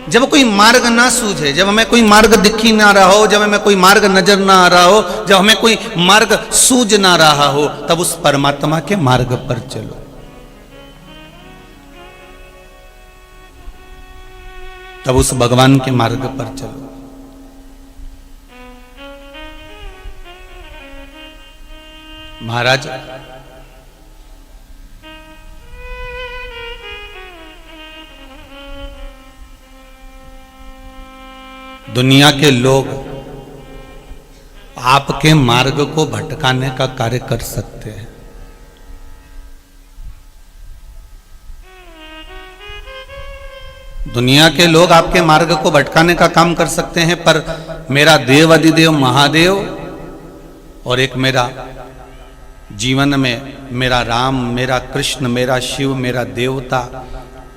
जब कोई मार्ग ना सूझे, जब हमें कोई मार्ग दिख ही ना रहा हो, जब हमें कोई मार्ग नजर ना आ रहा हो, जब हमें कोई मार्ग सूझ ना रहा हो, तब उस परमात्मा के मार्ग पर चलो। तब उस भगवान के मार्ग पर चलो। महाराज, दुनिया के लोग आपके मार्ग को भटकाने का कार्य कर सकते हैं। दुनिया के लोग आपके मार्ग को भटकाने का काम कर सकते हैं, पर मेरा देव अधिदेव महादेव और एक मेरा जीवन में मेरा राम, मेरा कृष्ण, मेरा शिव, मेरा देवता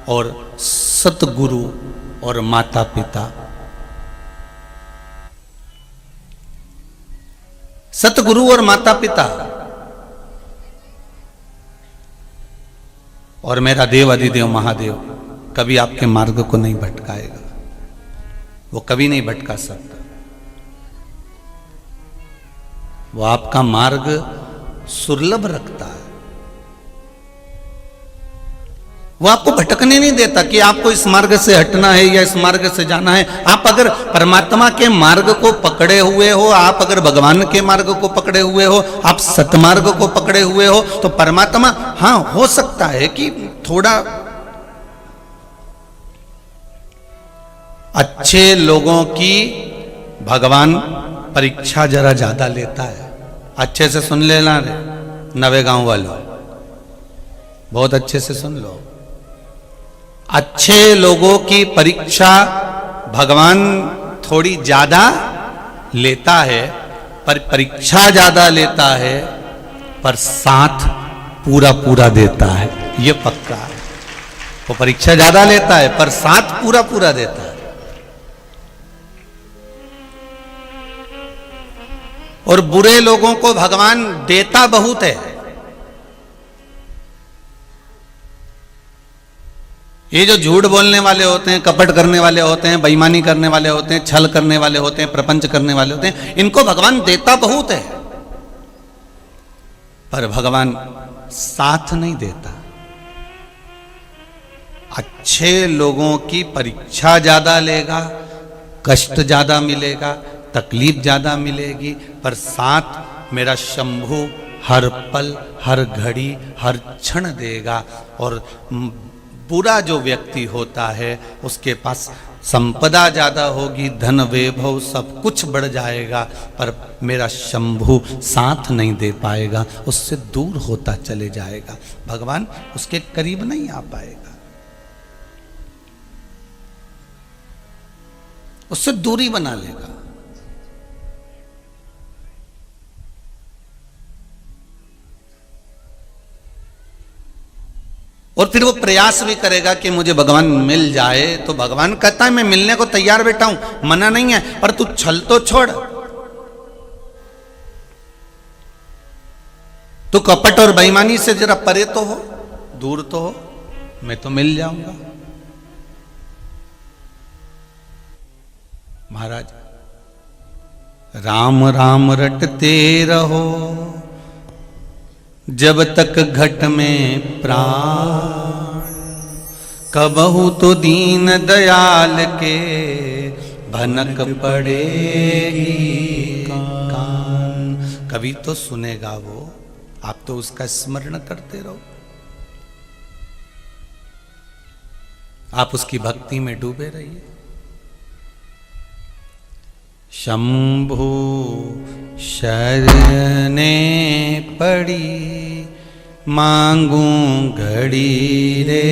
और सतगुरु और माता पिता, सतगुरु और माता पिता और मेरा देव अधिदेव महादेव कभी आपके मार्ग को नहीं भटकाएगा। वो कभी नहीं भटका सकता। वो आपका मार्ग सुलभ रखता है। वो आपको भटकने नहीं देता कि आपको इस मार्ग से हटना है या इस मार्ग से जाना है। आप अगर परमात्मा के मार्ग को पकड़े हुए हो, आप अगर भगवान के मार्ग को पकड़े हुए हो, आप सतमार्ग को पकड़े हुए हो, तो परमात्मा, हाँ, हो सकता है कि थोड़ा अच्छे लोगों की भगवान परीक्षा जरा ज्यादा लेता है। अच्छे से सुन लेना रे नवे गांव वालों, बहुत अच्छे से सुन लो। अच्छे लोगों की परीक्षा भगवान थोड़ी ज्यादा लेता है, पर परीक्षा ज्यादा लेता है, पर साथ पूरा पूरा देता है। ये पक्का है। वो परीक्षा ज्यादा लेता है, पर साथ पूरा पूरा देता है। और बुरे लोगों को भगवान देता बहुत है। ये जो झूठ बोलने वाले होते हैं, कपट करने वाले होते हैं, बेईमानी करने वाले होते हैं, छल करने वाले होते हैं, प्रपंच करने वाले होते हैं, इनको भगवान देता बहुत है, पर भगवान साथ नहीं देता। अच्छे लोगों की परीक्षा ज्यादा लेगा, कष्ट ज्यादा मिलेगा, तकलीफ ज्यादा मिलेगी, पर साथ मेरा शंभु हर पल, हर घड़ी, हर क्षण देगा। और बुरा जो व्यक्ति होता है उसके पास संपदा ज्यादा होगी, धन वैभव सब कुछ बढ़ जाएगा, पर मेरा शंभु साथ नहीं दे पाएगा, उससे दूर होता चले जाएगा। भगवान उसके करीब नहीं आ पाएगा, उससे दूरी बना लेगा। और फिर वो प्रयास भी करेगा कि मुझे भगवान मिल जाए, तो भगवान कहता है मैं मिलने को तैयार बैठा हूं, मना नहीं है, पर तू छल तो छोड़, तू कपट और बेईमानी से जरा परे तो हो, दूर तो हो, मैं तो मिल जाऊंगा। महाराज, राम राम रटते रहो जब तक घट में प्राण, कबहू तो दीन दयाल के भनक पड़ेगी कान। कभी तो सुनेगा वो, आप तो उसका स्मरण करते रहो, आप उसकी भक्ति में डूबे रहिए। शंभु शरणे पड़ी, मांगू घड़ी रे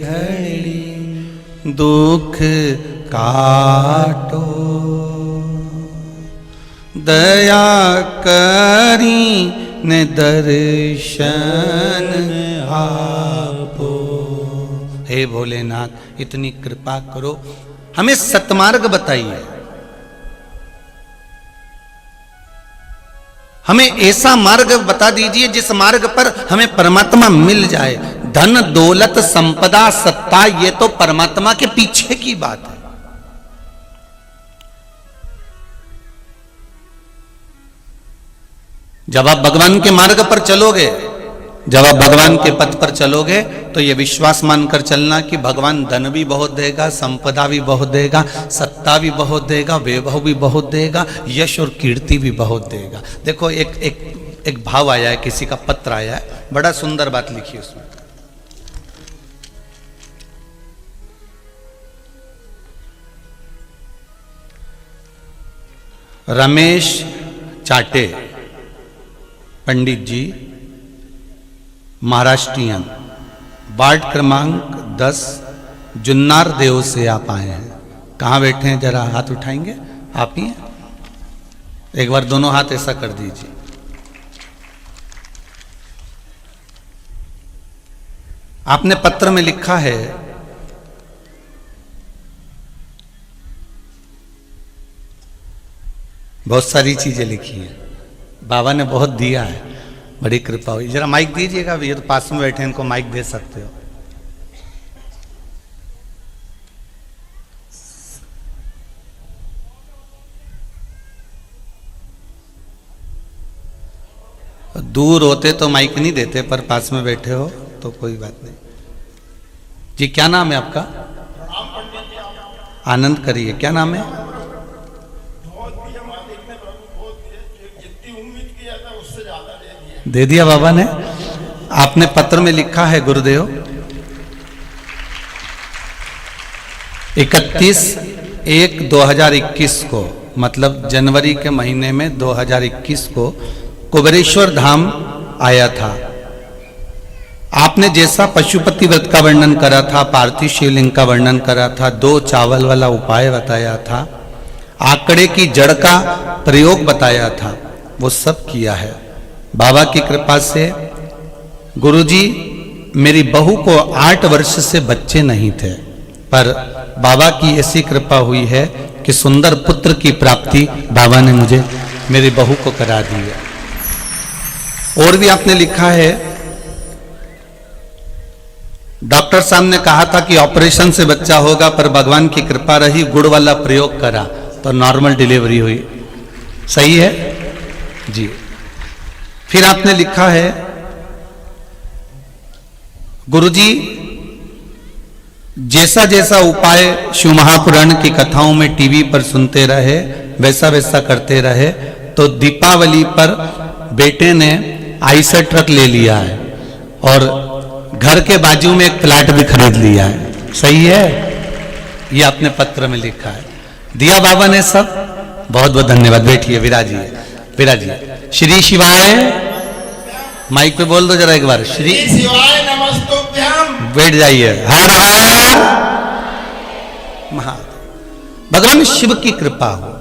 घड़ी, दुख काटो दया करी ने दर्शन आपो। हे भोलेनाथ, इतनी कृपा करो, हमें सतमार्ग बताइए, हमें ऐसा मार्ग बता दीजिए जिस मार्ग पर हमें परमात्मा मिल जाए। धन दौलत संपदा सत्ता ये तो परमात्मा के पीछे की बात है। जब आप भगवान के मार्ग पर चलोगे, जब आप भगवान के पथ पर चलोगे तो ये विश्वास मानकर चलना कि भगवान धन भी बहुत देगा, संपदा भी बहुत देगा, सत्ता भी बहुत देगा, वैभव भी बहुत देगा, यश और कीर्ति भी बहुत देगा। देखो एक भाव आया है, किसी का पत्र आया है, बड़ा सुंदर बात लिखी उसमें। रमेश चाटे पंडित जी, महाराष्ट्रियन, वार्ड क्रमांक 10, जुन्नार देव से आप आए हैं। कहाँ बैठे हैं, जरा हाथ उठाएंगे? आप ही हैं? एक बार दोनों हाथ ऐसा कर दीजिए। आपने पत्र में लिखा है, बहुत सारी चीजें लिखी हैं, बाबा ने बहुत दिया है, बड़ी कृपा हुई। जरा माइक दीजिएगा, ये तो पास में बैठे हैं, इनको माइक दे सकते हो। दूर होते तो माइक नहीं देते, पर पास में बैठे हो तो कोई बात नहीं। जी क्या नाम है आपका? आनंद करिए, क्या नाम है? दे दिया बाबा ने। आपने पत्र में लिखा है, गुरुदेव 31/1/2021 को, मतलब जनवरी के महीने में 2021 को कुबेरेश्वर धाम आया था। आपने जैसा पशुपति व्रत का वर्णन करा था, पार्थिव शिवलिंग का वर्णन करा था, 2 चावल वाला उपाय बताया था, आंकड़े की जड़ का प्रयोग बताया था, वो सब किया है। बाबा की कृपा से गुरुजी, मेरी बहू को 8 वर्ष से बच्चे नहीं थे, पर बाबा की ऐसी कृपा हुई है कि सुंदर पुत्र की प्राप्ति बाबा ने मुझे, मेरी बहू को करा दी है। और भी आपने लिखा है, डॉक्टर साहब ने कहा था कि ऑपरेशन से बच्चा होगा, पर भगवान की कृपा रही, गुड़ वाला प्रयोग करा तो नॉर्मल डिलीवरी हुई। सही है जी। फिर आपने लिखा है, गुरुजी जैसा जैसा उपाय शिव महापुराण की कथाओं में टीवी पर सुनते रहे, वैसा वैसा करते रहे, तो दीपावली पर बेटे ने आईसर ट्रक ले लिया है और घर के बाजू में एक फ्लैट भी खरीद लिया है। सही है? ये आपने पत्र में लिखा है, दिया बाबा ने सब। बहुत बहुत धन्यवाद। बैठिए, विराजिए, विराजिए। श्री शिवाय, माइक पे बोल दो जरा एक बार, श्री शिवाय नमस्तुभ्यम। बैठ जाइए। हर हर महादेव। भगवान शिव की कृपा हो।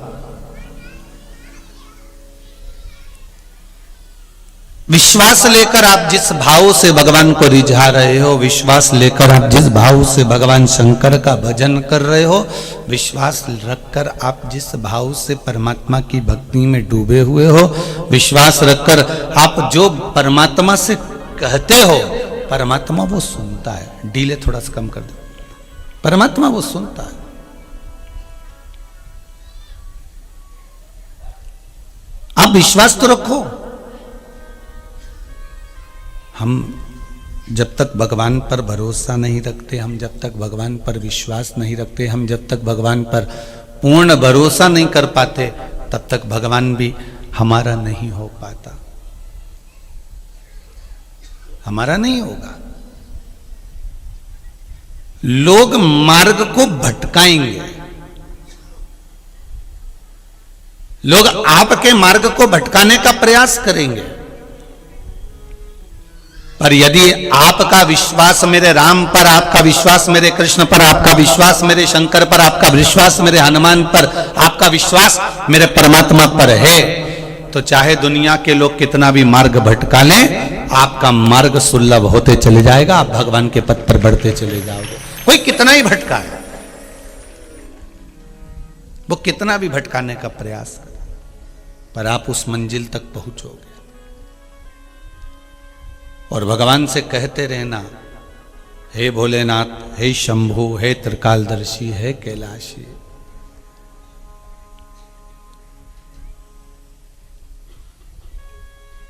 विश्वास लेकर आप जिस भाव से भगवान को रिझा रहे हो, विश्वास लेकर आप जिस भाव से भगवान शंकर का भजन कर रहे हो, विश्वास रखकर आप जिस भाव से परमात्मा की भक्ति में डूबे हुए हो, विश्वास रखकर आप जो परमात्मा से कहते हो, परमात्मा वो सुनता है। डीले थोड़ा सा कम कर दो, परमात्मा वो सुनता है। आप विश्वास तो रखो। हम जब तक भगवान पर भरोसा नहीं रखते, हम जब तक भगवान पर विश्वास नहीं रखते, हम जब तक भगवान पर पूर्ण भरोसा नहीं कर पाते, तब तक भगवान भी हमारा नहीं हो पाता, हमारा नहीं होगा। लोग मार्ग को भटकाएंगे, लोग आपके मार्ग को भटकाने का प्रयास करेंगे, पर यदि आपका विश्वास मेरे राम पर, आपका विश्वास मेरे कृष्ण पर, आपका विश्वास मेरे शंकर पर, आपका विश्वास मेरे हनुमान पर, आपका विश्वास मेरे परमात्मा पर है, तो चाहे दुनिया के लोग कितना भी मार्ग भटका लें, आपका मार्ग सुलभ होते चले जाएगा, आप भगवान के पथ पर बढ़ते चले जाओगे। कोई कितना ही भटकाए, वो कितना भी भटकाने का प्रयास करे, पर आप उस मंजिल तक पहुंचोगे। और भगवान से कहते रहना हे भोलेनाथ, हे शंभु, हे त्रिकालदर्शी, हे कैलाशी।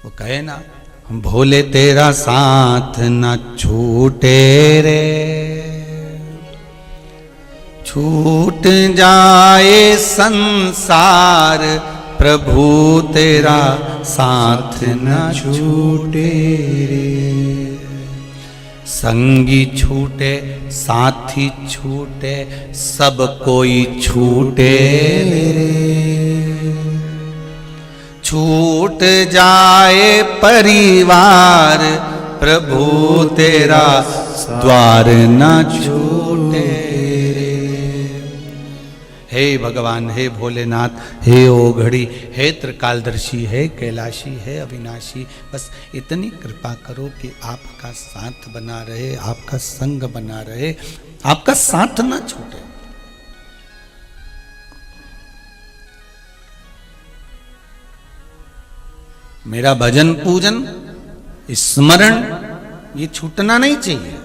वो कहे ना, भोले तेरा साथ न छूटे रे, छूट जाए संसार, प्रभु तेरा साथ न छूटे रे। संगी छूटे, साथी छूटे, सब कोई छूटे रे। छूट जाए परिवार, प्रभु तेरा द्वार न छूटे रे। हे भगवान, हे भोलेनाथ, हे ओघड़ी, हे त्रिकालदर्शी, हे कैलाशी, हे अविनाशी, बस इतनी कृपा करो कि आपका साथ बना रहे, आपका संग बना रहे, आपका साथ ना छूटे। मेरा भजन पूजन स्मरण ये छूटना नहीं चाहिए।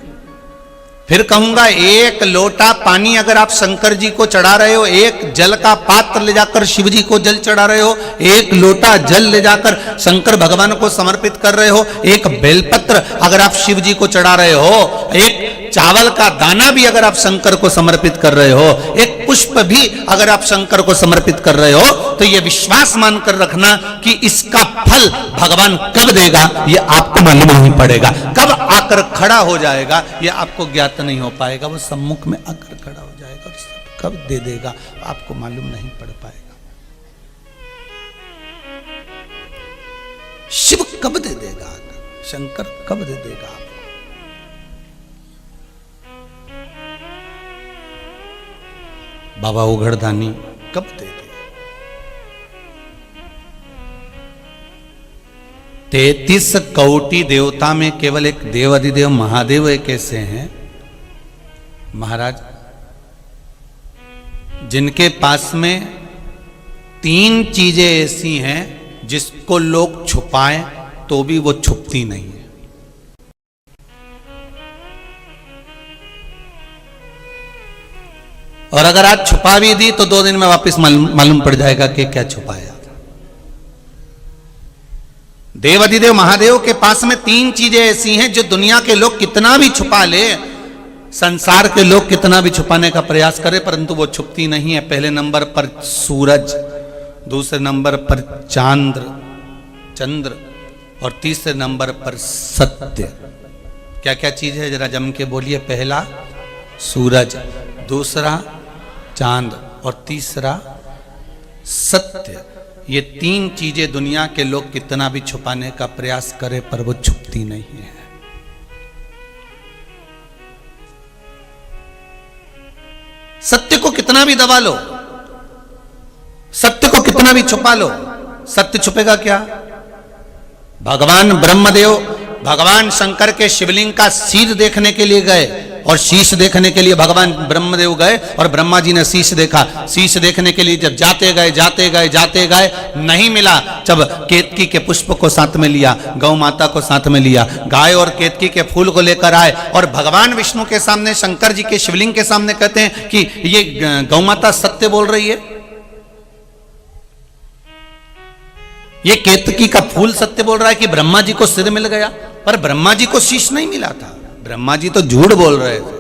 फिर कहूंगा, एक लोटा पानी अगर आप शंकर जी को चढ़ा रहे हो, एक जल का पात्र ले जाकर शिव जी को जल चढ़ा रहे हो, एक लोटा जल ले जाकर शंकर भगवान को समर्पित कर रहे हो, एक बेलपत्र अगर आप शिव जी को चढ़ा रहे हो, एक चावल का दाना भी अगर आप शंकर को समर्पित कर रहे हो, एक पुष्प भी अगर आप शंकर को समर्पित कर रहे हो, तो यह विश्वास मानकर रखना कि इसका फल भगवान कब देगा ये आपको मालूम नहीं पड़ेगा। कब आकर खड़ा हो जाएगा ये आपको ज्ञात नहीं हो पाएगा। वो सम्मुख में आकर खड़ा हो जाएगा, कब दे देगा आपको मालूम नहीं पड़ पाएगा। शिव कब दे देगा, शंकर कब दे देगा आपको। बाबा उघड़दानी कब दे देगा। 33 कोटि देवता में केवल एक देव अधिदेव महादेव एक ऐसे हैं महाराज, जिनके पास में 3 चीजें ऐसी हैं जिसको लोग छुपाएं तो भी वो छुपती नहीं है। और अगर आज छुपा भी दी तो 2 दिन में वापस मालूम पड़ जाएगा कि क्या छुपाया। देव अधिदेव महादेव के पास में 3 चीजें ऐसी हैं जो दुनिया के लोग कितना भी छुपा ले, संसार के लोग कितना भी छुपाने का प्रयास करें, परंतु वो छुपती नहीं है। पहले नंबर पर सूरज, दूसरे नंबर पर चंद्र और तीसरे नंबर पर सत्य। क्या क्या चीज है जरा जम के बोलिए। पहला सूरज, दूसरा चांद और तीसरा सत्य। ये 3 चीजें दुनिया के लोग कितना भी छुपाने का प्रयास करें पर वो छुपती नहीं है। सत्य को कितना भी दबा लो, सत्य को कितना भी छुपा लो, सत्य छुपेगा क्या। भगवान ब्रह्मदेव भगवान शंकर के शिवलिंग का शीश देखने के लिए गए और शीश देखने के लिए भगवान ब्रह्मदेव गए और ब्रह्मा जी ने शीश देखा। शीश देखने के लिए जब जाते गए नहीं मिला। जब केतकी के पुष्प को साथ में लिया, गौ माता को साथ में लिया, गाय और केतकी के फूल को लेकर आए और भगवान विष्णु के सामने, शंकर जी के शिवलिंग के सामने कहते हैं कि ये गौ माता सत्य बोल रही है, ये केतकी का फूल सत्य बोल रहा है कि ब्रह्मा जी को सिर मिल गया। पर ब्रह्मा जी को शीश नहीं मिला था, ब्रह्मा जी तो झूठ बोल रहे थे।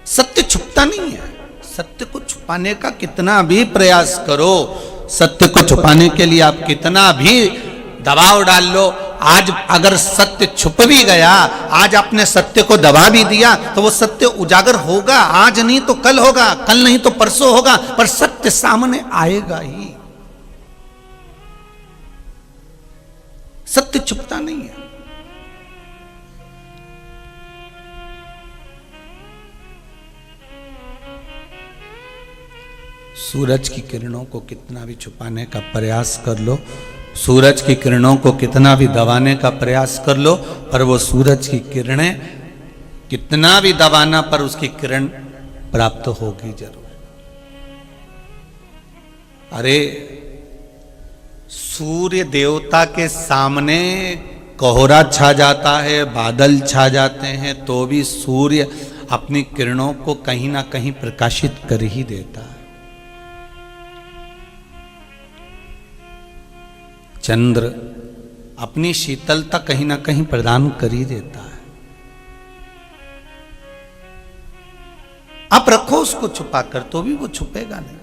सत्य छुपता नहीं है। सत्य को छुपाने का कितना भी प्रयास करो, सत्य को छुपाने के लिए आप कितना भी दबाव डाल लो, आज अगर सत्य छुप भी गया, आज आपने सत्य को दबा भी दिया तो वो सत्य उजागर होगा। आज नहीं तो कल होगा, कल नहीं तो परसों होगा, पर सत्य सामने आएगा ही। सत्य छुपता नहीं है। सूरज की किरणों को कितना भी छुपाने का प्रयास कर लो, सूरज की किरणों को कितना भी दबाने का प्रयास कर लो, पर वो सूरज की किरणें कितना भी दबाना पर उसकी किरण प्राप्त होगी जरूर। अरे सूर्य देवता के सामने कोहरा छा जाता है, बादल छा जाते हैं, तो भी सूर्य अपनी किरणों को कहीं ना कहीं प्रकाशित कर ही देता है। चंद्र अपनी शीतलता कहीं ना कहीं प्रदान कर ही देता है। आप रखो उसको छुपा कर, तो भी वो छुपेगा नहीं।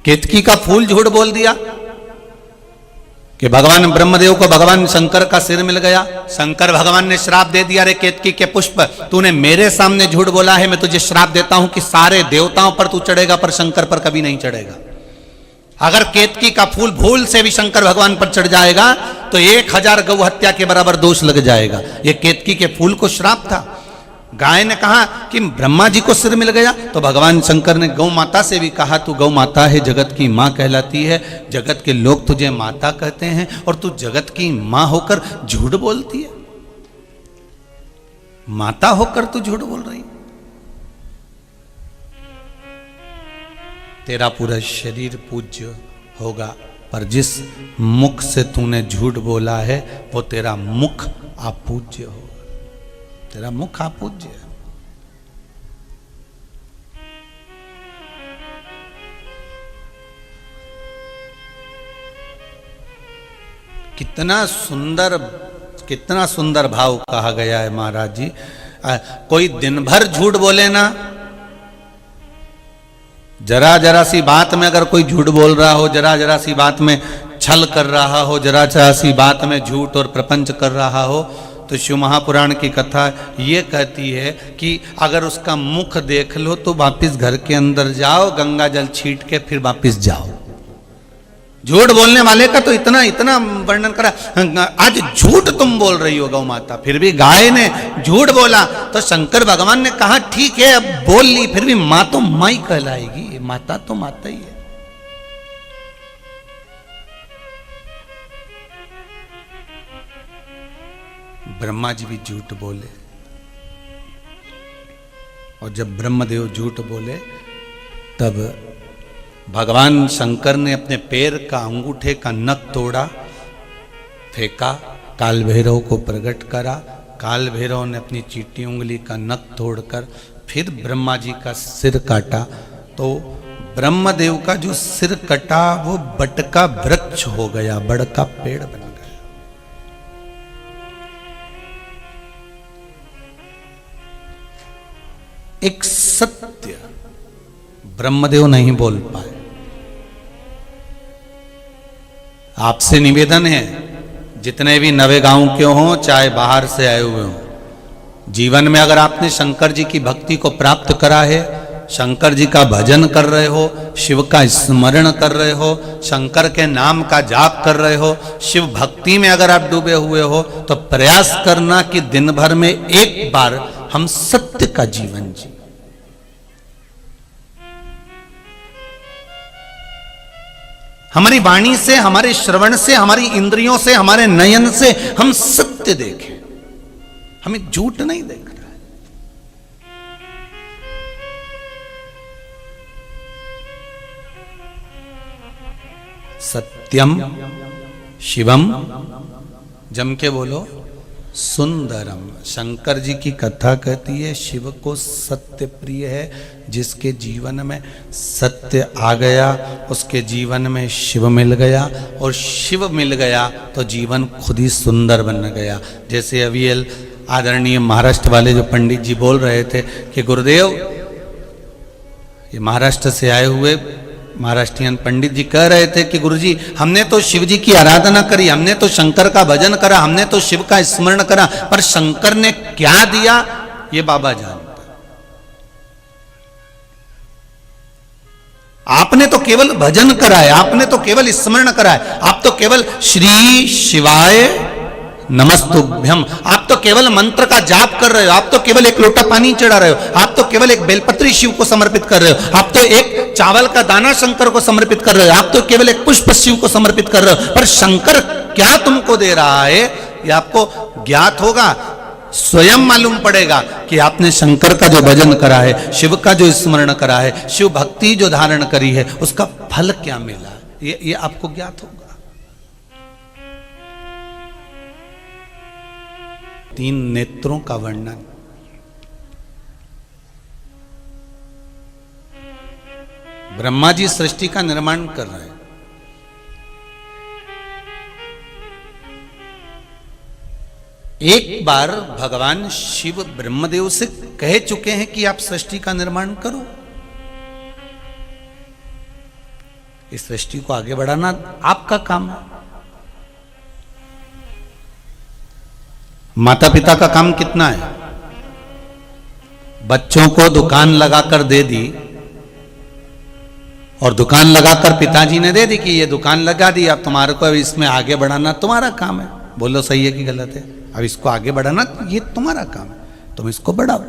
केतकी का फूल झूठ बोल दिया कि भगवान ब्रह्मदेव को भगवान शंकर का सिर मिल गया। शंकर भगवान ने श्राप दे दिया, रे केतकी के पुष्प, तूने मेरे सामने झूठ बोला है, मैं तुझे श्राप देता हूं कि सारे देवताओं पर तू चढ़ेगा पर शंकर पर कभी नहीं चढ़ेगा। अगर केतकी का फूल भूल से भी शंकर भगवान पर चढ़ जाएगा तो 1000 गौ हत्या के बराबर दोष लग जाएगा। यह केतकी के फूल को श्राप था। गाय ने कहा कि ब्रह्मा जी को सिर मिल गया, तो भगवान शंकर ने गौ माता से भी कहा, तू गौ माता है, जगत की मां कहलाती है, जगत के लोग तुझे माता कहते हैं और तू जगत की मां होकर झूठ बोलती है। माता होकर तू झूठ बोल रही। तेरा पूरा शरीर पूज्य होगा, पर जिस मुख से तूने झूठ बोला है वो तेरा मुख अपूज्य होगा। तेरा मुख अपूज्य है। कितना सुंदर भाव कहा गया है महाराज जी। कोई दिन भर झूठ बोले ना, जरा जरा सी बात में अगर कोई झूठ बोल रहा हो, जरा जरा सी बात में छल कर रहा हो, जरा जरा सी बात में झूठ और प्रपंच कर रहा हो, तो शिव महापुराण की कथा ये कहती है कि अगर उसका मुख देख लो तो वापिस घर के अंदर जाओ, गंगा जल छीट के फिर वापिस जाओ। झूठ बोलने वाले का तो इतना वर्णन करा। आज झूठ तुम बोल रही हो गौ माता, फिर भी गाय ने झूठ बोला तो शंकर भगवान ने कहा ठीक है अब बोल ली, फिर भी मां तो मां ही कहलाएगी, माता तो माता ही है। ब्रह्मा जी भी झूठ बोले, और जब ब्रह्मदेव झूठ बोले तब भगवान शंकर ने अपने पैर का अंगूठे का नख तोड़ा, फेंका, काल भैरव को प्रकट करा। काल भैरव ने अपनी चीटी उंगली का नख तोड़कर फिर ब्रह्मा जी का सिर काटा, तो ब्रह्मदेव का जो सिर कटा वो बटका वृक्ष हो गया, बड़का पेड़ बन गया। एक सत्य ब्रह्मदेव नहीं बोल पाए। आपसे निवेदन है, जितने भी नवे गांव के हों चाहे बाहर से आए हुए हों, जीवन में अगर आपने शंकर जी की भक्ति को प्राप्त करा है, शंकर जी का भजन कर रहे हो, शिव का स्मरण कर रहे हो, शंकर के नाम का जाप कर रहे हो, शिव भक्ति में अगर आप डूबे हुए हो, तो प्रयास करना कि दिन भर में एक बार हम सत्य का जीवन जी। हमारी वाणी से, हमारे श्रवण से, हमारी इंद्रियों से, हमारे नयन से हम सत्य देखें, हमें झूठ नहीं देख रहा है। सत्यम शिवम, जम के बोलो, सुंदरम। शंकर जी की कथा कहती है शिव को सत्य प्रिय है। जिसके जीवन में सत्य आ गया उसके जीवन में शिव मिल गया, और शिव मिल गया तो जीवन खुद ही सुंदर बन गया। जैसे अभी आदरणीय महाराष्ट्र वाले जो पंडित जी बोल रहे थे कि गुरुदेव, ये महाराष्ट्र से आए हुए महाराष्ट्रियन पंडित जी कह रहे थे कि गुरुजी हमने तो शिव जी की आराधना करी, हमने तो शंकर का भजन करा, हमने तो शिव का स्मरण करा, पर शंकर ने क्या दिया ये बाबा जानता। आपने तो केवल भजन करा है, आपने तो केवल स्मरण करा है, आप तो केवल श्री शिवाय नमस्तुभ्यम, आप तो केवल मंत्र का जाप कर रहे हो, आप तो केवल एक लोटा पानी चढ़ा रहे हो, आप तो केवल एक बेलपत्री शिव को समर्पित कर रहे हो, आप तो एक चावल का दाना शंकर को समर्पित कर रहे हो, आप तो केवल एक पुष्प शिव को समर्पित कर रहे हो, पर शंकर क्या तुमको दे रहा है ये आपको ज्ञात होगा, स्वयं मालूम पड़ेगा कि आपने शंकर का जो भजन करा है, शिव का जो स्मरण करा है, शिव भक्ति जो धारण करी है, उसका फल क्या मिला, ये आपको ज्ञात होगा। 3 नेत्रों का वर्णन। ब्रह्मा जी सृष्टि का निर्माण कर रहे हैं। एक बार भगवान शिव ब्रह्मदेव से कह चुके हैं कि आप सृष्टि का निर्माण करो। इस सृष्टि को आगे बढ़ाना आपका काम है। माता पिता का काम कितना है? बच्चों को दुकान लगाकर दे दी, और दुकान लगाकर पिताजी ने दे दी कि ये दुकान लगा दी, अब तुम्हारे को अब इसमें आगे बढ़ाना तुम्हारा काम है। बोलो सही है कि गलत है? अब इसको आगे बढ़ाना ये तुम्हारा काम है, तुम इसको बढ़ाओ।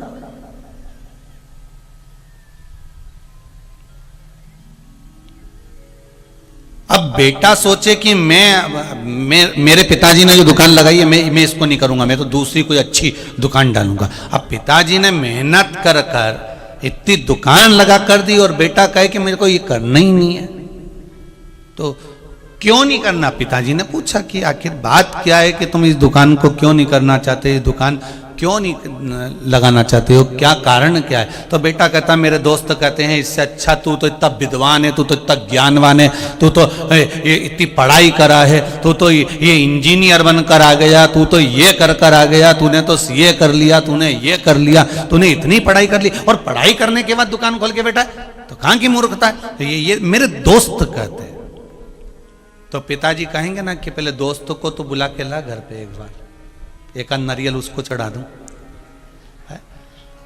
अब बेटा सोचे कि मेरे पिताजी ने जो दुकान लगाई है मैं इसको नहीं करूंगा, मैं तो दूसरी कोई अच्छी दुकान डालूंगा। अब पिताजी ने मेहनत कर कर इतनी दुकान लगा कर दी और बेटा कहे कि मेरे को ये करना ही नहीं है, तो क्यों नहीं करना? पिताजी ने पूछा कि आखिर बात क्या है कि तुम इस दुकान को क्यों नहीं करना चाहते, इस दुकान क्यों नहीं लगाना चाहते हो, क्या कारण क्या है? तो बेटा कहता मेरे दोस्त कहते हैं इससे अच्छा तू तो इतना विद्वान है, तू तो इतना ज्ञानवान है, तू तो इतनी पढ़ाई करा है, तू तो ये इंजीनियर बनकर आ गया, तू तो ये कर आ गया, तूने तो ये कर लिया, तूने ये कर लिया, तूने इतनी पढ़ाई कर ली और पढ़ाई करने के बाद दुकान खोल के बैठा है, तो कहाँ की मूर्खता है? तो ये मेरे दोस्त कहते हैं। तो पिताजी कहेंगे ना कि पहले दोस्तों को तो बुला के ला घर पे, एक बार एक नारियल उसको चढ़ा दूं,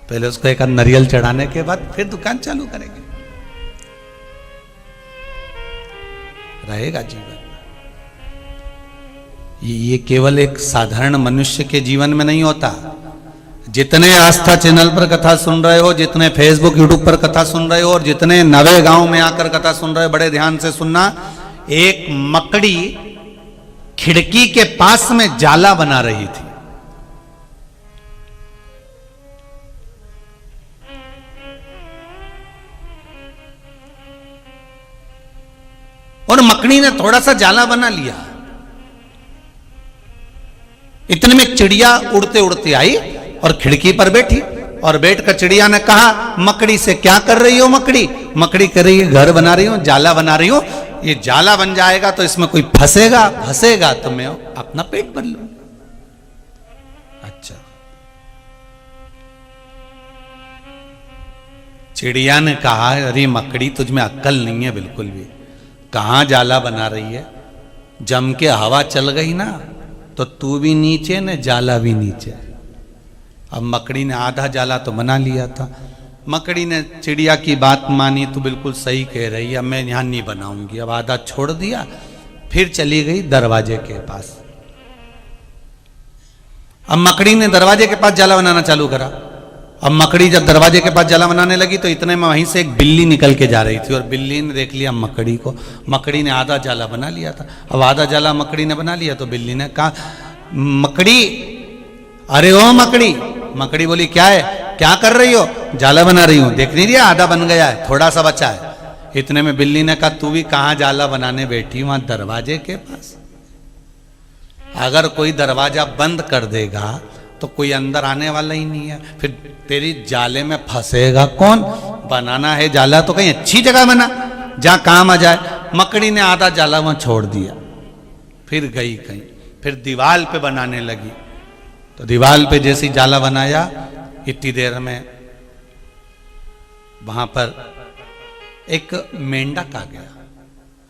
पहले उसको एक नारियल चढ़ाने के बाद फिर दुकान चालू करेंगे। रहेगा जीवन। ये केवल एक साधारण मनुष्य के जीवन में नहीं होता। जितने आस्था चैनल पर कथा सुन रहे हो, जितने फेसबुक यूट्यूब पर कथा सुन रहे हो, और जितने नवे गांव में आकर कथा सुन रहे हो, बड़े ध्यान से सुनना। एक मकड़ी खिड़की के पास में जाला बना रही थी। और मकड़ी ने थोड़ा सा जाला बना लिया। इतने में चिड़िया उड़ते उड़ते आई और खिड़की पर बैठी, और बैठकर चिड़िया ने कहा मकड़ी से, क्या कर रही हो मकड़ी? मकड़ी कह रही है घर बना रही हूं, जाला बना रही हूं, ये जाला बन जाएगा तो इसमें कोई फंसेगा तो मैं अपना पेट भर लूं। अच्छा, चिड़िया ने कहा अरे मकड़ी तुझमें अक्ल नहीं है बिल्कुल भी, कहां जाला बना रही है? जम के हवा चल गई ना तो तू भी नीचे न जाला भी नीचे। अब मकड़ी ने आधा जाला तो बना लिया था। मकड़ी ने चिड़िया की बात मानी, तो बिल्कुल सही कह रही है, मैं यहां नहीं बनाऊंगी। अब आधा छोड़ दिया, फिर चली गई दरवाजे के पास। अब मकड़ी ने दरवाजे के पास जाला बनाना चालू करा। अब मकड़ी जब दरवाजे के पास जाला बनाने लगी तो इतने में वहीं से एक बिल्ली निकल के जा रही थी, और बिल्ली ने देख लिया मकड़ी को। मकड़ी ने आधा जाला बना लिया था। अब आधा जाला मकड़ी ने बना लिया तो बिल्ली ने कहा मकड़ी, अरे ओ मकड़ी। मकड़ी बोली क्या है, क्या कर रही हो? जाला बना रही हूं, देख नहीं दिया आधा बन गया है, थोड़ा सा बचा है। इतने में बिल्ली ने कहा तू भी कहां जाला बनाने बैठी? वहां दरवाजे के पास। अगर कोई दरवाजा बंद कर देगा तो कोई अंदर आने वाला ही नहीं है, फिर तेरी जाले में फंसेगा कौन? बनाना है जाला तो कहीं अच्छी जगह बना जहां काम आ जाए। मकड़ी ने आधा जाला वहां छोड़ दिया, फिर गई कहीं, फिर दीवाल पे बनाने लगी। तो दीवाल पे जैसी जाला बनाया, इतनी देर में वहां पर एक मेंढक आ गया,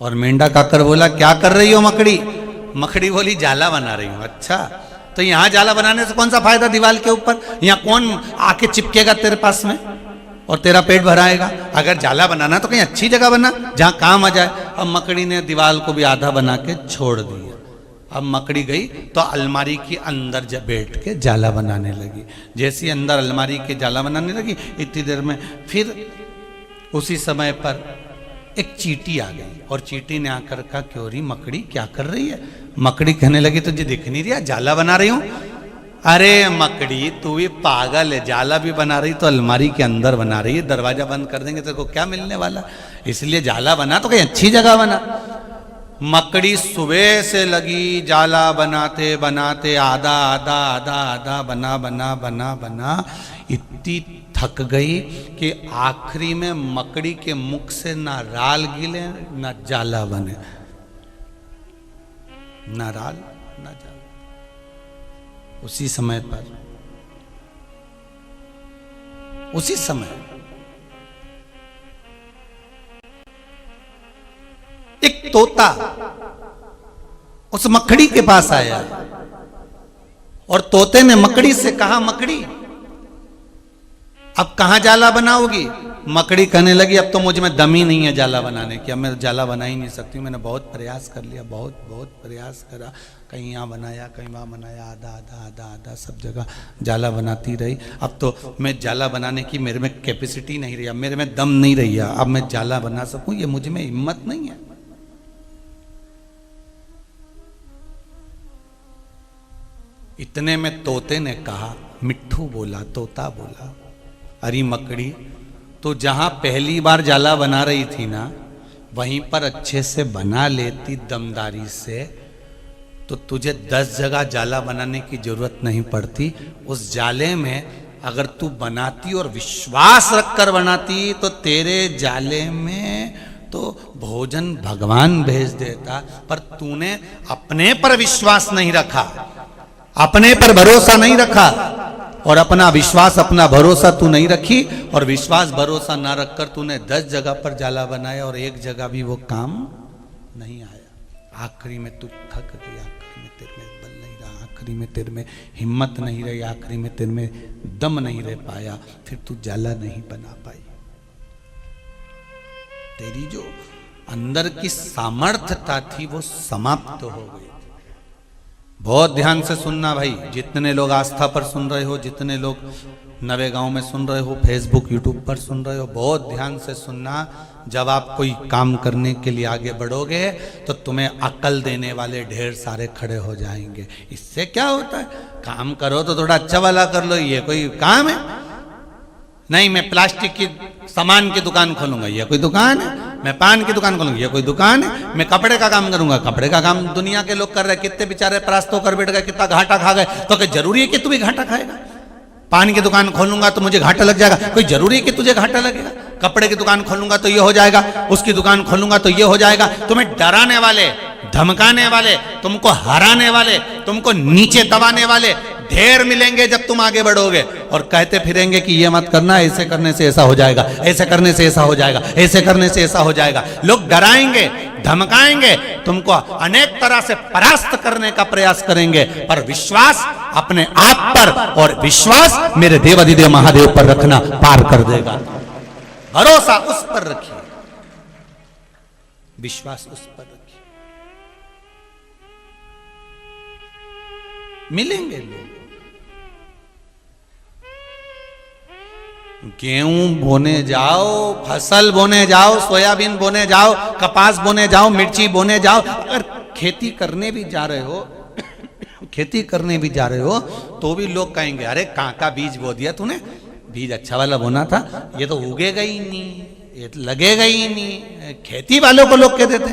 और मेंढक आकर बोला क्या कर रही हो मकड़ी? मकड़ी बोली जाला बना रही हूं। अच्छा, तो यहां जाला बनाने से कौन सा फायदा दीवाल के ऊपर? यहां कौन आके चिपकेगा तेरे पास में और तेरा पेट भराएगा? अगर जाला बनाना तो कहीं अच्छी जगह बना जहां काम आ जाए। अब मकड़ी ने दीवाल को भी आधा बना के छोड़ दिया। अब मकड़ी गई तो अलमारी के अंदर जब बैठ के जाला बनाने लगी। जैसे अंदर अलमारी के जाला बनाने लगी, इतनी देर में फिर उसी समय पर एक चींटी आ गई, और चींटी ने आकर कहा क्यों रही मकड़ी, क्या कर रही है? मकड़ी कहने लगी तुझे दिख नहीं रहा जाला बना रही हूं? अरे मकड़ी तू भी पागल है, जाला भी बना रही तो अलमारी के अंदर बना रही है, दरवाजा बंद कर देंगे तेरे को क्या मिलने वाला? इसलिए जाला बना तो कहीं अच्छी जगह बना। मकड़ी सुबह से लगी जाला बनाते बनाते आधा आधा आधा आधा बना बना बना बना इतनी थक गई कि आखिरी में मकड़ी के मुख से ना राल गिले ना जाला बने, ना राल ना जाला। उसी समय पर, उसी समय एक तोता उस मकड़ी के पास आया और तोते ने मकड़ी से कहा, मकड़ी अब कहां जाला बनाओगी? मकड़ी कहने लगी, अब तो मुझ में दम ही नहीं है जाला बनाने की, अब मैं जाला बना ही नहीं सकती, मैंने बहुत प्रयास कर लिया, बहुत बहुत प्रयास करा, कहीं यहाँ बनाया कहीं वहाँ बनाया, आधा आधा आधा आधा सब जगह जाला बनाती रही, अब तो मैं जाला बनाने की मेरे में कैपेसिटी नहीं रही, अब मेरे में दम नहीं रही है, अब मैं जाला बना सकूं, ये मुझ में हिम्मत नहीं है। इतने में तोते ने कहा, मिट्ठू बोला, तोता बोला, अरे मकड़ी तो जहां पहली बार जाला बना रही थी ना, वहीं पर अच्छे से बना लेती दमदारी से, तो तुझे 10 जगह जाला बनाने की जरूरत नहीं पड़ती। उस जाले में अगर तू बनाती और विश्वास रखकर बनाती तो तेरे जाले में तो भोजन भगवान भेज देता, पर तूने अपने पर विश्वास नहीं रखा, अपने पर भरोसा नहीं रखा, और अपना विश्वास अपना भरोसा तू नहीं रखी, और विश्वास भरोसा ना रखकर तूने 10 जगह पर जाला बनाया और एक जगह भी वो काम नहीं आया। आखिरी में तू थक गई, आखिरी में तेरे में बल नहीं रहा, आखिरी में तेरे में हिम्मत नहीं रही, आखिरी में तेरे में दम नहीं रह पाया, फिर तू जाला नहीं बना पाई। तेरी जो अंदर की सामर्थ्यता थी वो समाप्त हो गई। बहुत ध्यान से सुनना भाई, जितने लोग आस्था पर सुन रहे हो, जितने लोग नवे गांव में सुन रहे हो, फेसबुक यूट्यूब पर सुन रहे हो, बहुत ध्यान से सुनना। जब आप कोई काम करने के लिए आगे बढ़ोगे तो तुम्हें अकल देने वाले ढेर सारे खड़े हो जाएंगे। इससे क्या होता है, काम करो तो थोड़ा अच्छा वाला कर लो, ये कोई काम है? नहीं, मैं प्लास्टिक की सामान की दुकान खोलूंगा, ये कोई दुकान है? मैं पान की दुकान खोलूंगा, ये कोई दुकान है? मैं कपड़े का काम करूंगा, कपड़े का काम दुनिया के लोग कर रहे हैं, कितने बेचारे परास्त होकर बैठ गए, कितना घाटा खा गए, तो क्या जरूरी है कि तू भी घाटा खाएगा? पान की दुकान खोलूंगा तो मुझे घाटा लग जाएगा, कोई जरूरी है कि तुझे घाटा लगेगा? कपड़े की दुकान खोलूंगा तो ये हो जाएगा, उसकी दुकान खोलूंगा तो ये हो जाएगा। तुम्हें डराने वाले, धमकाने वाले, तुमको हराने वाले, तुमको नीचे दबाने वाले ढेर मिलेंगे जब तुम आगे बढ़ोगे, और कहते फिरेंगे कि ये मत करना, ऐसे करने से ऐसा हो जाएगा, ऐसे करने से ऐसा हो जाएगा, ऐसे करने से ऐसा हो जाएगा। लोग डराएंगे, धमकाएंगे, तुमको अनेक तरह से परास्त करने का प्रयास करेंगे, पर विश्वास अपने आप पर और विश्वास मेरे देवाधिदेव महादेव पर रखना पार कर देगा। भरोसा उस पर रखिए, विश्वास उस पर रखिए, मिलेंगे लोग। गेहूं बोने जाओ, फसल बोने जाओ, सोयाबीन बोने जाओ, कपास बोने जाओ, मिर्ची बोने जाओ, अगर खेती करने भी जा रहे हो खेती करने भी जा रहे हो तो भी लोग कहेंगे, अरे कहां का बीज बो दिया तूने, बीज अच्छा वाला बोना था, ये तो उगेगा ही नहीं, ये तो लगेगा ही नहीं। खेती वालों को लोग कहते थे,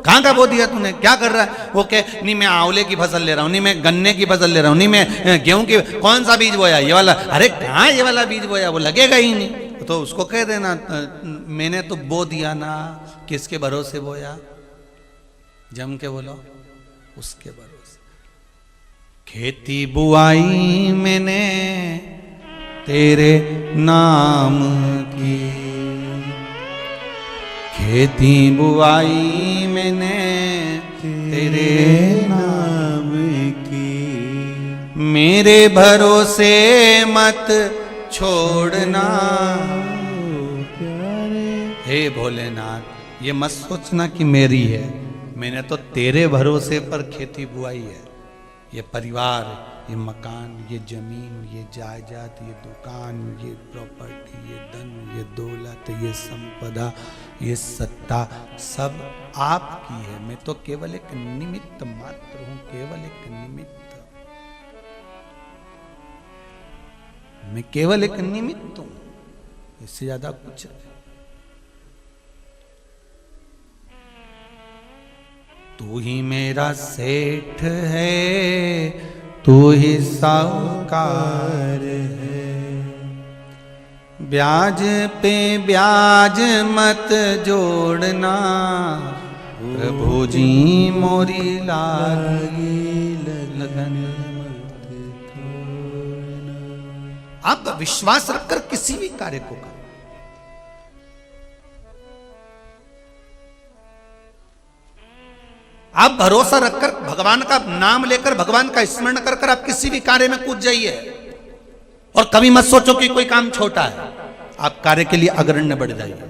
कहां का बो दिया तूने, क्या कर रहा है? वो कह, नहीं मैं आंवले की फसल ले रहा हूं, नहीं मैं गन्ने की फसल ले रहा हूं, नहीं मैं गेहूं की, कौन सा बीज बोया, ये वाला? अरे कहां ये वाला बीज बोया, वो लगेगा ही नहीं। तो उसको कह देना, मैंने तो बो दिया ना, किसके भरोसे बोया? जम के बोलो, उसके भरोसे। खेती बुआई मैंने तेरे नाम की, खेती बुआई मैंने तेरे नाम की, मेरे भरोसे मत छोड़ना। हे भोलेनाथ, ये मत सोचना कि मेरी है, मैंने तो तेरे भरोसे पर खेती बुआई है। ये परिवार, ये मकान, ये जमीन, ये जायदाद, ये दुकान, ये प्रॉपर्टी, ये धन, ये दौलत, ये संपदा, ये सत्ता सब आपकी है। मैं तो केवल एक निमित्त मात्र हूं, केवल एक निमित्त, मैं केवल एक निमित्त हूं, इससे ज्यादा कुछ नहीं। तू ही मेरा सेठ है, तू ही साहूकार है। ब्याज पे ब्याज मत जोड़ना, प्रभु जी मोरी लागी लगन मत तोड़ना। आप विश्वास रखकर किसी भी कार्य को करें। आप भरोसा रखकर भगवान का नाम लेकर, भगवान का स्मरण कर कर आप किसी भी कार्य में कूद जाइए। और कभी मत सोचो कि कोई काम छोटा है, आप कार्य के लिए अग्रण्य बढ़ जाइए।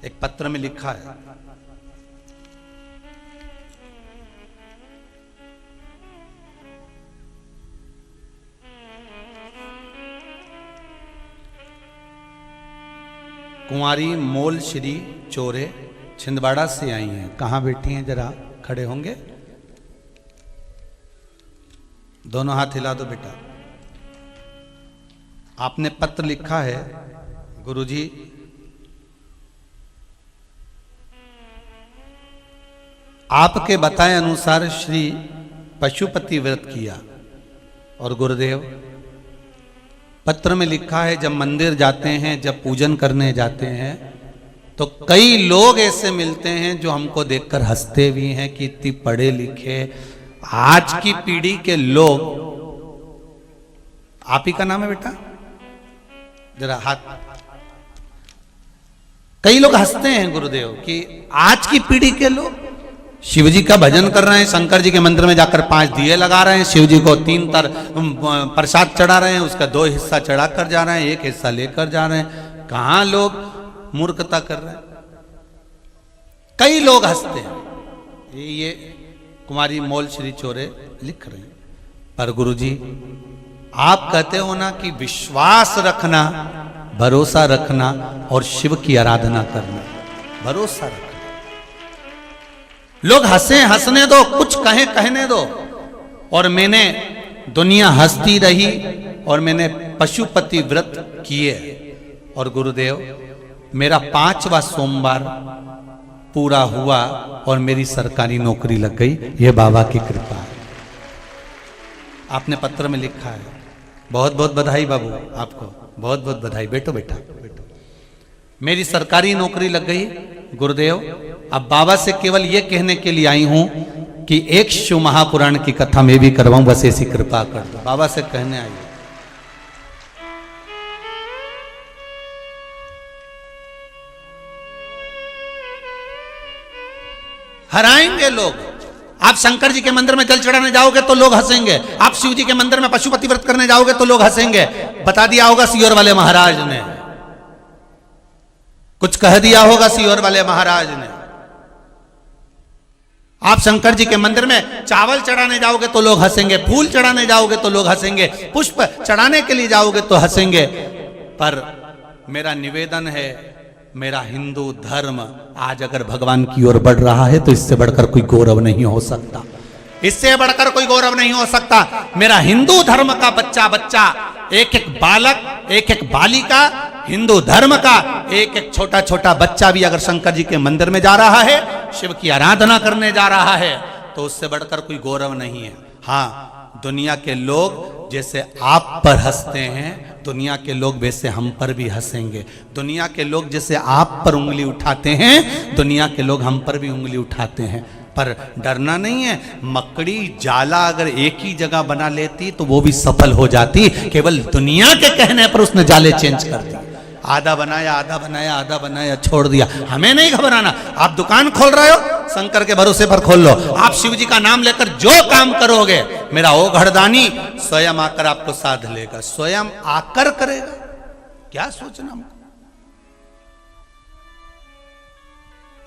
एक पत्र में लिखा है, कुंवारी मोल श्री चोरे छिंदवाड़ा से आई हैं। कहां बैठी हैं, जरा खड़े होंगे? दोनों हाथ हिला दो बेटा। आपने पत्र लिखा है, गुरुजी आपके बताए अनुसार श्री पशुपति व्रत किया। और गुरुदेव पत्र में लिखा है, जब मंदिर जाते हैं, जब पूजन करने जाते हैं, तो कई लोग ऐसे मिलते हैं जो हमको देखकर हंसते भी हैं कि इतनी पढ़े लिखे आज की पीढ़ी के लोग। आप ही का नाम है बेटा, जरा हाथ। कई लोग हंसते हैं गुरुदेव कि आज की पीढ़ी के लोग शिव जी का भजन कर रहे हैं, शंकर जी के मंदिर में जाकर 5 दिए लगा रहे हैं, शिव जी को 3 प्रसाद चढ़ा रहे हैं, उसका 2 हिस्सा चढ़ा कर जा रहे हैं, 1 हिस्सा लेकर जा रहे हैं। कहां लोग मूर्खता कर रहे हैं। कई लोग हंसते हैं। ये कुमारी मोल श्री चोरे लिख रहे हैं। पर गुरुजी आप कहते हो ना कि विश्वास रखना, भरोसा रखना और शिव की आराधना करना। भरोसा रखना। लोग हंसे, हंसने दो, कुछ कहें कहने दो। और मैंने दुनिया हंसती रही और मैंने पशुपति व्रत किए। और गुरुदेव मेरा 5वां सोमवार पूरा हुआ और मेरी सरकारी नौकरी लग गई। ये बाबा की कृपा है। आपने पत्र में लिखा है। बहुत बहुत बधाई बाबू, आपको बहुत बहुत बधाई। बैठो बेटा, बैठो। मेरी सरकारी नौकरी लग गई गुरुदेव। अब बाबा से केवल ये कहने के लिए आई हूं कि एक शिव महापुराण की कथा मैं भी करवाऊं, बस ऐसी कृपा कर दो। बाबा से कहने आई। हराएंगे लोग। आप शंकर जी के मंदिर में जल चढ़ाने जाओगे तो लोग हंसेंगे। आप शिव जी के मंदिर में पशुपति व्रत करने जाओगे तो लोग हंसेंगे। बता दिया होगा सीहोर वाले महाराज ने, कुछ कह दिया होगा सीहोर वाले महाराज ने। आप शंकर जी के मंदिर में चावल चढ़ाने जाओगे तो लोग हंसेंगे, फूल चढ़ाने जाओगे तो लोग हंसेंगे, पुष्प चढ़ाने के लिए जाओगे तो हंसेंगे। पर मेरा निवेदन है, मेरा हिंदू धर्म आज अगर भगवान की ओर बढ़ रहा है तो इससे बढ़कर कोई गौरव नहीं हो सकता। इससे बढ़कर कोई गौरव नहीं हो सकता। मेरा हिंदू धर्म का बच्चा बच्चा, एक एक बालक, एक एक बालिका, हिंदू धर्म का एक एक छोटा छोटा बच्चा भी अगर शंकर जी के मंदिर में जा रहा है, शिव की आराधना करने जा रहा है, तो उससे बढ़कर कोई गौरव नहीं है। हाँ, दुनिया के लोग जैसे आप पर हंसते हैं, दुनिया के लोग वैसे हम पर भी हंसेंगे। दुनिया के लोग जैसे आप पर उंगली उठाते हैं, दुनिया के लोग हम पर भी उंगली उठाते हैं। पर डरना नहीं है। मकड़ी जाला अगर एक ही जगह बना लेती तो वो भी सफल हो जाती। केवल दुनिया के कहने पर उसने जाले चेंज कर दिए। आधा बनाया, आधा बनाया, आधा बनाया, छोड़ दिया। हमें नहीं घबराना। आप दुकान खोल रहे हो, शंकर के भरोसे पर खोल लो। आप शिव जी का नाम लेकर जो काम करोगे, मेरा ओ घड़दानी स्वयं आकर आपको साध लेगा, स्वयं आकर करेगा। क्या सोचना।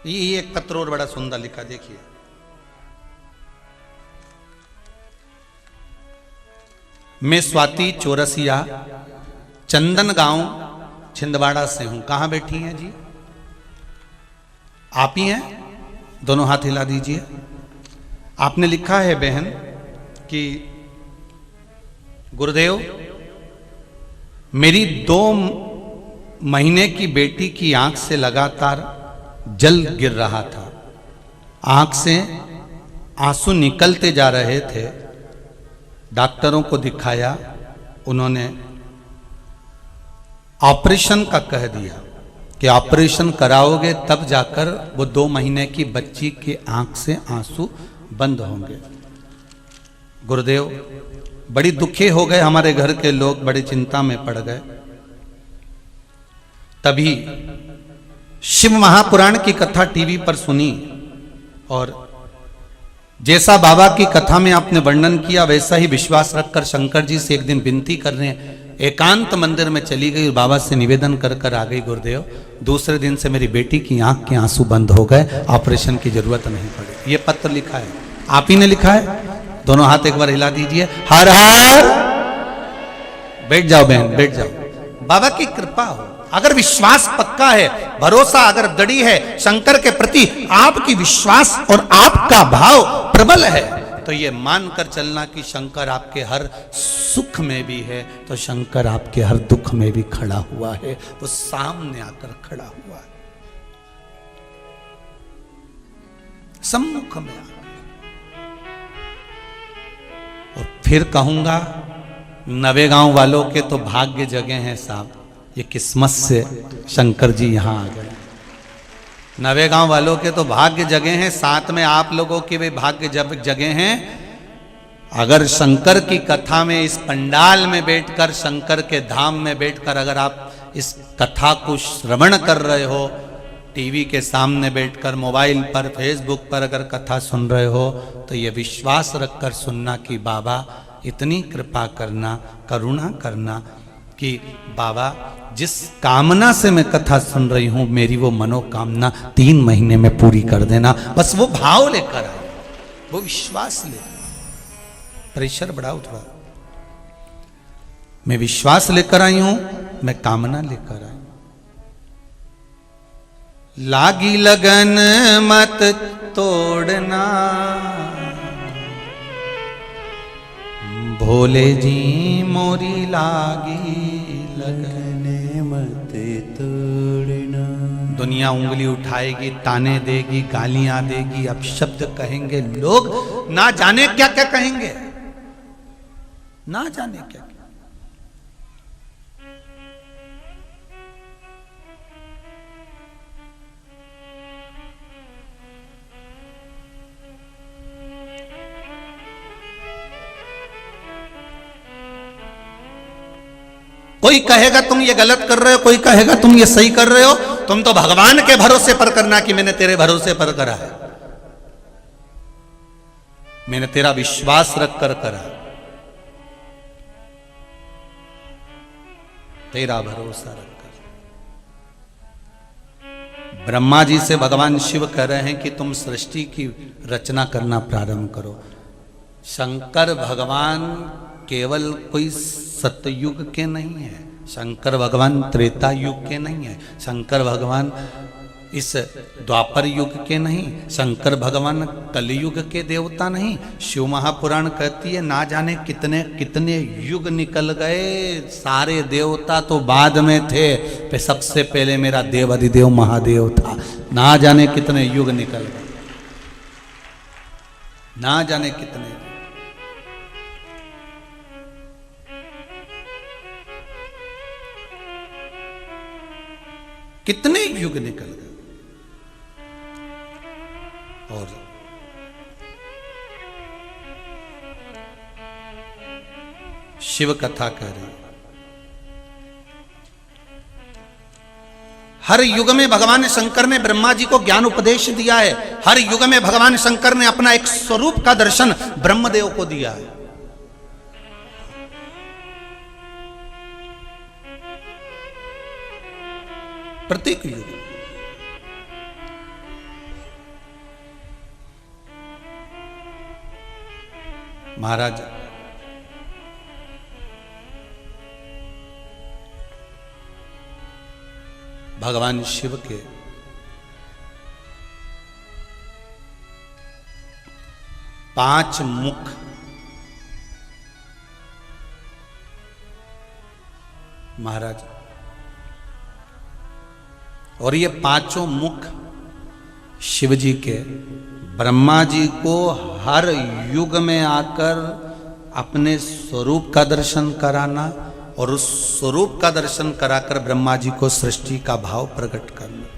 ये एक पत्र और बड़ा सुंदर लिखा, देखिए। मैं स्वाति चौरसिया चंदन गांव छिंदवाड़ा से हूं। कहां बैठी हैं जी? आप ही हैं? दोनों हाथ हिला दीजिए। आपने लिखा है बहन कि गुरुदेव मेरी महीने की बेटी की आंख से लगातार जल गिर रहा था, आंख से आंसू निकलते जा रहे थे। डॉक्टरों को दिखाया, उन्होंने ऑपरेशन का कह दिया कि ऑपरेशन कराओगे तब जाकर वो 2 महीने की बच्ची की आंख से आंसू बंद होंगे। गुरुदेव बड़ी दुखी हो गए, हमारे घर के लोग बड़ी चिंता में पड़ गए। तभी शिव महापुराण की कथा टीवी पर सुनी और जैसा बाबा की कथा में आपने वर्णन किया वैसा ही विश्वास रखकर शंकर जी से एक दिन विनती करने एकांत मंदिर में चली गई और बाबा से निवेदन कर कर आ गई, गुरुदेव दूसरे दिन से मेरी बेटी की आंख के आंसू बंद हो गए, ऑपरेशन की जरूरत नहीं पड़ी। ये पत्र लिखा है, आप ही ने लिखा है। दोनों हाथ एक बार हिला दीजिए, हर हर। बैठ जाओ बहन, बैठ जाओ। बाबा की कृपा हो, अगर विश्वास पक्का है, भरोसा अगर दृढ़ है शंकर के प्रति, आपकी विश्वास और आपका भाव प्रबल है, तो ये मानकर चलना कि शंकर आपके हर सुख में भी है तो शंकर आपके हर दुख में भी खड़ा हुआ है, वो सामने आकर खड़ा हुआ है, सम्मुख में आकर। और फिर कहूंगा, नवेगांव वालों के तो भाग्य जगे हैं साहब, ये किस्मत से शंकर जी यहां आ गए। नवेगांव वालों के तो भाग्य जगे हैं, साथ में आप लोगों के भी भाग्य जगे हैं। अगर शंकर की कथा में इस पंडाल में बैठकर, शंकर के धाम में बैठकर अगर आप इस कथा को श्रवण कर रहे हो, टीवी के सामने बैठकर, मोबाइल पर, फेसबुक पर अगर कथा सुन रहे हो, तो ये विश्वास रखकर सुनना कि बाबा इतनी कृपा करना, करुणा करना कि बाबा जिस कामना से मैं कथा सुन रही हूं, मेरी वो मनोकामना 3 महीने में पूरी कर देना। बस वो भाव लेकर आए, वो विश्वास ले। प्रेशर बढ़ाओ थोड़ा। मैं विश्वास लेकर आई हूं, मैं कामना लेकर आई। लागी लगन मत तोड़ना, भोले जी मोरी लागी लगन मत तोड़ना। दुनिया उंगली उठाएगी, ताने देगी, गालियां देगी, अपशब्द कहेंगे लोग, ना जाने क्या क्या कहेंगे, ना जाने क्या क्या। कोई कहेगा तुम ये गलत कर रहे हो, कोई कहेगा तुम ये सही कर रहे हो। तुम तो भगवान के भरोसे पर करना कि मैंने तेरे भरोसे पर करा है, मैंने तेरा विश्वास रख कर करा, तेरा भरोसा रखकर। ब्रह्मा जी से भगवान शिव कह रहे हैं कि तुम सृष्टि की रचना करना प्रारंभ करो। शंकर भगवान केवल कोई सतयुग के नहीं है, शंकर भगवान त्रेता युग के नहीं है, शंकर भगवान इस द्वापर युग के नहीं, शंकर भगवान कलयुग के देवता नहीं। शिव महापुराण कहती है ना जाने कितने कितने युग निकल गए, सारे देवता तो बाद में थे, पे सबसे पहले मेरा देव अधिदेव महादेव था। ना जाने कितने युग निकल गए, ना जाने कितने। कितने युग निकल गए। और शिव कथा कह रही, हर युग में भगवान शंकर ने ब्रह्मा जी को ज्ञान उपदेश दिया है। हर युग में भगवान शंकर ने अपना एक स्वरूप का दर्शन ब्रह्मदेव को दिया है। प्रत्येक युग महाराज भगवान शिव के पांच मुख महाराज और ये पांचों मुख शिव जी के ब्रह्मा जी को हर युग में आकर अपने स्वरूप का दर्शन कराना और उस स्वरूप का दर्शन कराकर ब्रह्मा जी को सृष्टि का भाव प्रकट करना।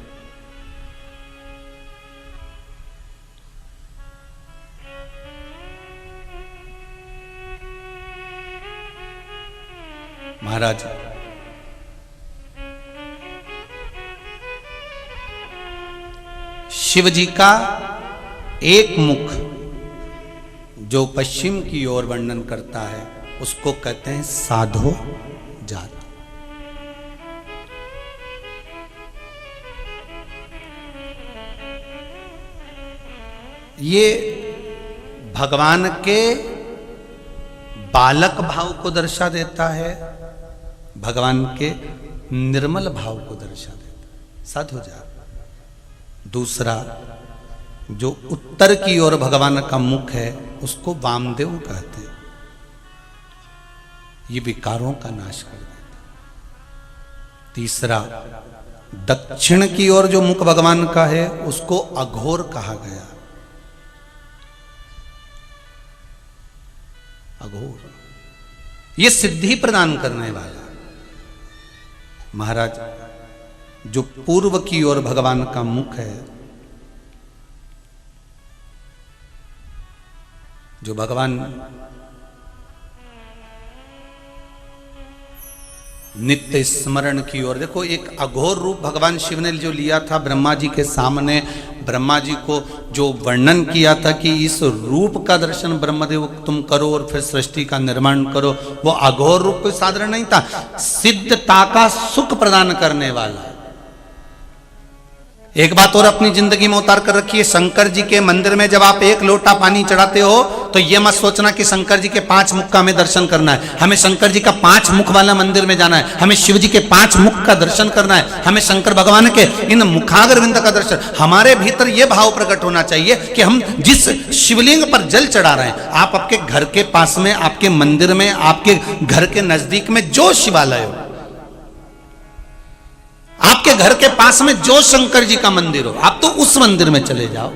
महाराज शिव जी का एक मुख जो पश्चिम की ओर वर्णन करता है उसको कहते हैं साधो जात। ये भगवान के बालक भाव को दर्शा देता है, भगवान के निर्मल भाव को दर्शा देता है, साधो जात। दूसरा जो उत्तर की ओर भगवान का मुख है उसको वामदेव कहते हैं, ये विकारों का नाश कर देता है। तीसरा दक्षिण की ओर जो मुख भगवान का है उसको अघोर कहा गया। अघोर ये सिद्धि प्रदान करने वाला। महाराज जो पूर्व की ओर भगवान का मुख है, जो भगवान नित्य स्मरण की ओर, देखो एक अघोर रूप भगवान शिव ने जो लिया था ब्रह्मा जी के सामने, ब्रह्मा जी को जो वर्णन किया था कि इस रूप का दर्शन ब्रह्मदेव तुम करो और फिर सृष्टि का निर्माण करो, वो अघोर रूप कोई साधारण नहीं था, सिद्धता का सुख प्रदान करने वाला। एक बात और अपनी जिंदगी में उतार कर रखिए, शंकर जी के मंदिर में जब आप एक लोटा पानी चढ़ाते हो तो यह मत सोचना कि शंकर जी के 5 मुख का हमें दर्शन करना है। हमें शंकर जी का 5 मुख वाला मंदिर में जाना है, हमें शिव जी के 5 मुख का दर्शन करना है, हमें शंकर भगवान के इन मुखाग्रविंद का दर्शन। हमारे भीतर यह भाव प्रकट होना चाहिए कि हम जिस शिवलिंग पर जल चढ़ा रहे हैं, आप आपके घर के पास में, आपके मंदिर में, आपके घर के नजदीक में जो शिवालय हो, आपके घर के पास में जो शंकर जी का मंदिर हो, आप तो उस मंदिर में चले जाओ।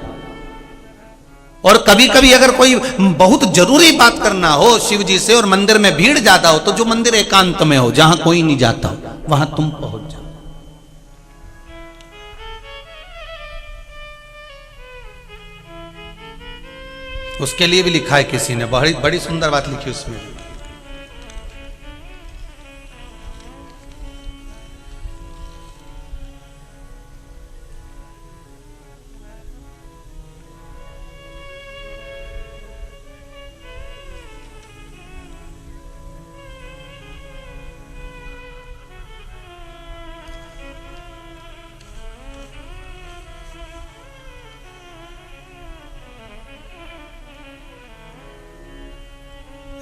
और कभी कभी अगर कोई बहुत जरूरी बात करना हो शिव जी से और मंदिर में भीड़ ज्यादा हो, तो जो मंदिर एकांत में हो, जहां कोई नहीं जाता हो, वहां तुम पहुंच जाओ। उसके लिए भी लिखा है किसी ने, बड़ी बड़ी सुंदर बात लिखी उसमें।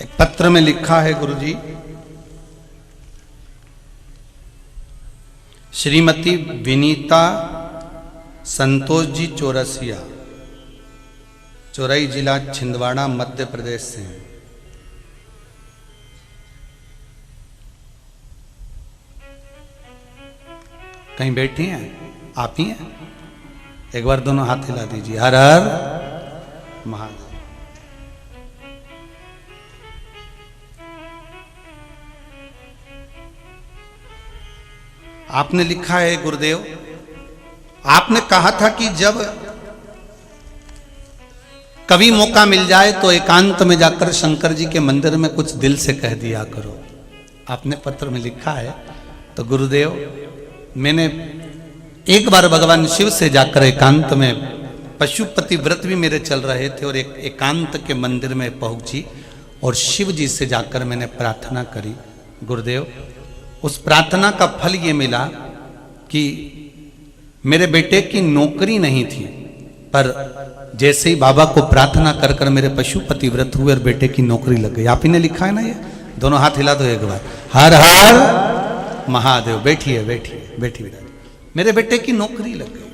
एक पत्र में लिखा है गुरुजी, श्रीमती विनीता संतोष जी चौरसिया, चौरई जिला छिंदवाड़ा मध्य प्रदेश से हैं। कहीं बैठी हैं आप ही हैं? एक बार दोनों हाथ हिला दीजिए। हर हर महादेव। आपने लिखा है गुरुदेव, आपने कहा था कि जब कभी मौका मिल जाए तो एकांत में जाकर शंकर जी के मंदिर में कुछ दिल से कह दिया करो। आपने पत्र में लिखा है। तो गुरुदेव, मैंने एक बार भगवान शिव से जाकर एकांत में, पशुपति व्रत भी मेरे चल रहे थे और एक एकांत के मंदिर में पहुंची और शिव जी से जाकर मैंने प्रार्थना करी। गुरुदेव, उस प्रार्थना का फल ये मिला कि मेरे बेटे की नौकरी नहीं थी, पर जैसे ही बाबा को प्रार्थना कर कर मेरे पशुपति व्रत हुए और बेटे की नौकरी लग गई। आप ही ने लिखा है ना ये? दोनों हाथ हिला दो एक बार। हर हर महादेव। बैठिए बैठिए बैठिए। मेरे बेटे की नौकरी लग गई।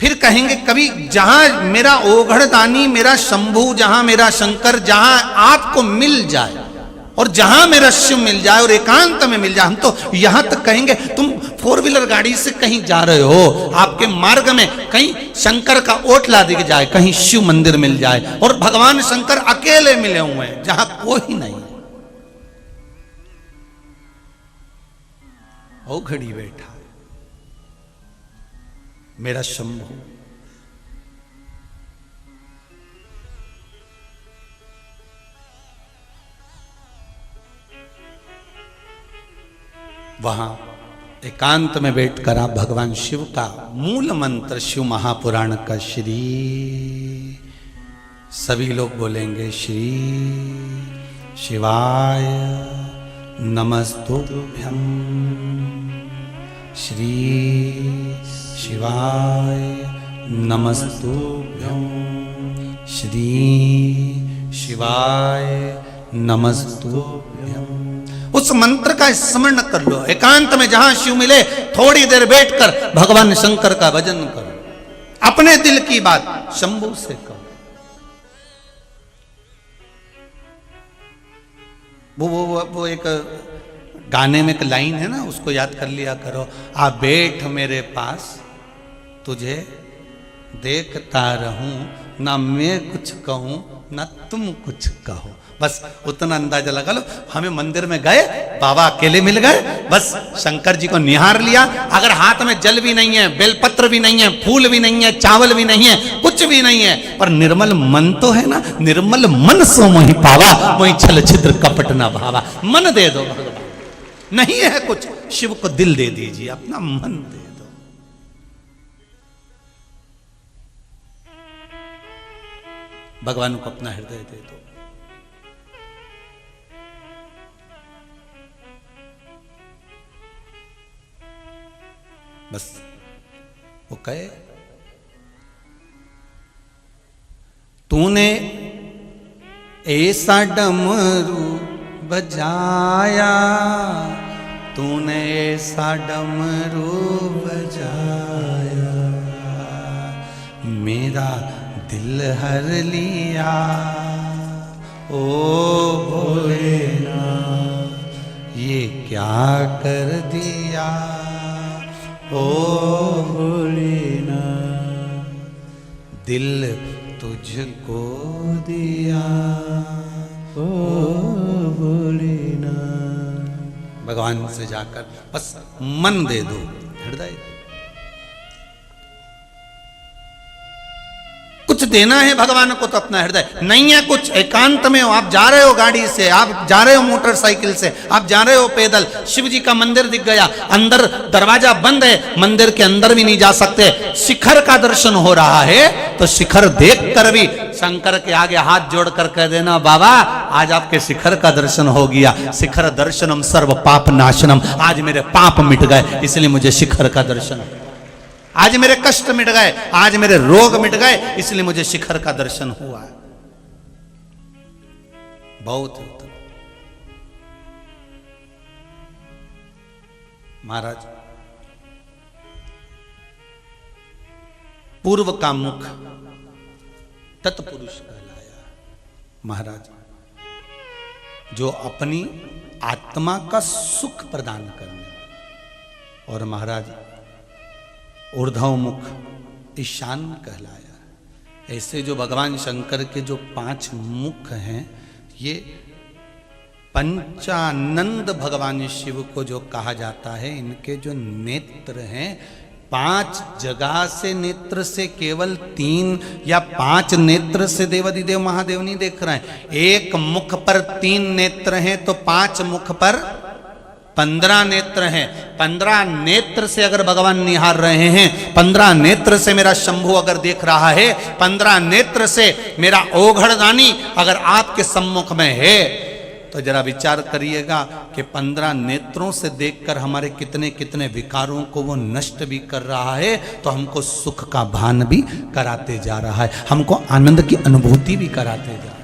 फिर कहेंगे कभी जहां मेरा ओघड़दानी, मेरा शंभू, जहां मेरा शंकर, जहां आपको मिल जाए और जहां मेरा शिव मिल जाए और एकांत में मिल जाए, हम तो यहां तक कहेंगे तुम 4 व्हीलर गाड़ी से कहीं जा रहे हो, आपके मार्ग में कहीं शंकर का ओट ला दिख जाए, कहीं शिव मंदिर मिल जाए और भगवान शंकर अकेले मिले हुए हैं जहां कोई नहीं, ओ घड़ी बैठा मेरा शंभू। वहां एकांत में बैठकर आप भगवान शिव का मूल मंत्र शिव महापुराण का श्री, सभी लोग बोलेंगे श्री शिवाय नमस्तुभ्यं, श्री शिवाय नमस्तुभ्यं, श्री शिवाय नमस्तुभ्यं। उस मंत्र का स्मरण कर लो, एकांत में जहां शिव मिले थोड़ी देर बैठकर भगवान शंकर का भजन करो, अपने दिल की बात शंभू से कहो। वो एक गाने में एक लाइन है ना, उसको याद कर लिया करो, आ बैठ मेरे पास तुझे देखता रहूं, ना मैं कुछ कहूं ना तुम कुछ कहो। बस उतना अंदाजा लगा लो। हमें मंदिर में गए, बाबा अकेले मिल गए, बस शंकर जी को निहार लिया। अगर हाथ में जल भी नहीं है, बेलपत्र भी नहीं है, फूल भी नहीं है, चावल भी नहीं है, कुछ भी नहीं है, पर निर्मल मन तो है ना, निर्मल मन सो मोहि पावा, मोहि छल छिद्र कपट न भावा। मन दे दो भगवान, नहीं है कुछ, शिव को दिल दे दीजिए, अपना मन दे दो। भगवान को अपना हृदय दे दो। बस वो कहे, तूने ऐसा डमरू बजाया, तूने ऐसा डमरू बजाया, मेरा दिल हर लिया, ओ भोलेनाथ ये क्या कर दिया, ओ भोलेनाथ दिल तुझको दिया, ओ भोलेनाथ। भगवान से जाकर बस मन दे दो, हृदय दे। कुछ देना है भगवान को तो अपना हृदय, नहीं है कुछ, एकांत में हो, आप जा रहे हो गाड़ी से, आप जा रहे हो मोटरसाइकिल से, आप जा रहे हो पैदल, शिव जी का मंदिर दिख गया, अंदर दरवाजा बंद है, मंदिर के अंदर भी नहीं जा सकते, शिखर का दर्शन हो रहा है तो शिखर देख कर भी शंकर के आगे हाथ जोड़कर कह देना, बाबा आज आपके शिखर का दर्शन हो गया, शिखर दर्शनम सर्व पाप नाशनम, आज मेरे पाप मिट गए इसलिए मुझे शिखर का दर्शन, आज मेरे कष्ट मिट गए, आज मेरे रोग मिट गए, इसलिए मुझे शिखर का दर्शन हुआ। बहुत उत्तम महाराज, पूर्व का मुख तत्पुरुष कहलाया। महाराज जो अपनी आत्मा का सुख प्रदान करने, और महाराज ऊर्ध्व मुख ईशान कहलाया। ऐसे जो भगवान शंकर के जो 5 मुख हैं, ये पंचानंद भगवान शिव को जो कहा जाता है, इनके जो नेत्र हैं 5 जगह से नेत्र से केवल 3 या 5 नेत्र से देवादिदेव महादेव नहीं देख रहे हैं। एक मुख पर 3 नेत्र हैं तो 5 मुख पर 15 नेत्र हैं। 15 नेत्र से अगर भगवान निहार रहे हैं, 15 नेत्र से मेरा शंभू अगर देख रहा है, 15 नेत्र से मेरा ओघड़दानी अगर आपके सम्मुख में है, तो जरा विचार करिएगा कि 15 नेत्रों से देखकर हमारे कितने कितने विकारों को वो नष्ट भी कर रहा है, तो हमको सुख का भान भी कराते जा रहा है, हमको आनंद की अनुभूति भी कराते जा रहा है।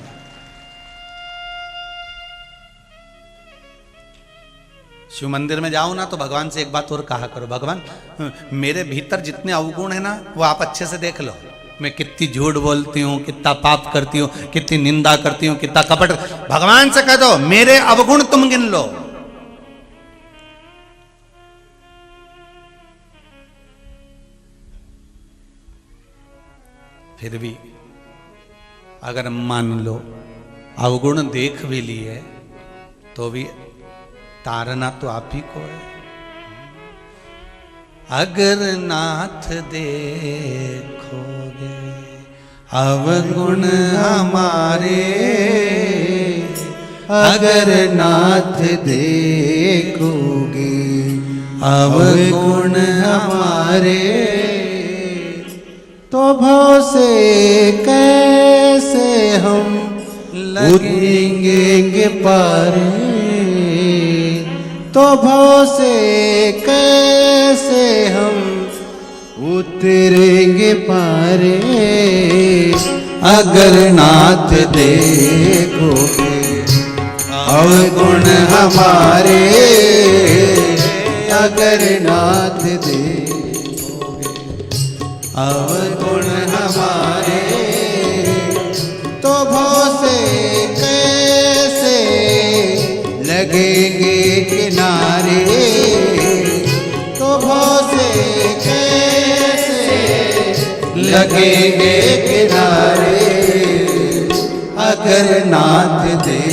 शिव मंदिर में जाओ ना तो भगवान से एक बात और कहा करो, भगवान मेरे भीतर जितने अवगुण है ना वो आप अच्छे से देख लो, मैं कितनी झूठ बोलती हूँ, कितना पाप करती हूँ, कितनी निंदा करती हूँ, कितना कपट। भगवान से कह दो मेरे अवगुण तुम गिन लो। फिर भी अगर मान लो अवगुण देख भी लिए तो भी तारना तो आप ही को है। अगर नाथ देखोगे अवगुण हमारे, अगर नाथ देखोगे अवगुण हमारे, तो भव से कैसे हम उतरेंगे पारे, तो भव से कैसे हम उतरेंगे पारे। अगर नाथ देखोगे अवगुण हमारे, अगर नाथ देखोगे अवगुण हमारे, तो भव से कैसे लगेंगे किनारे, तो भव से कैसे लगेंगे किनारे। अगर नाथ दे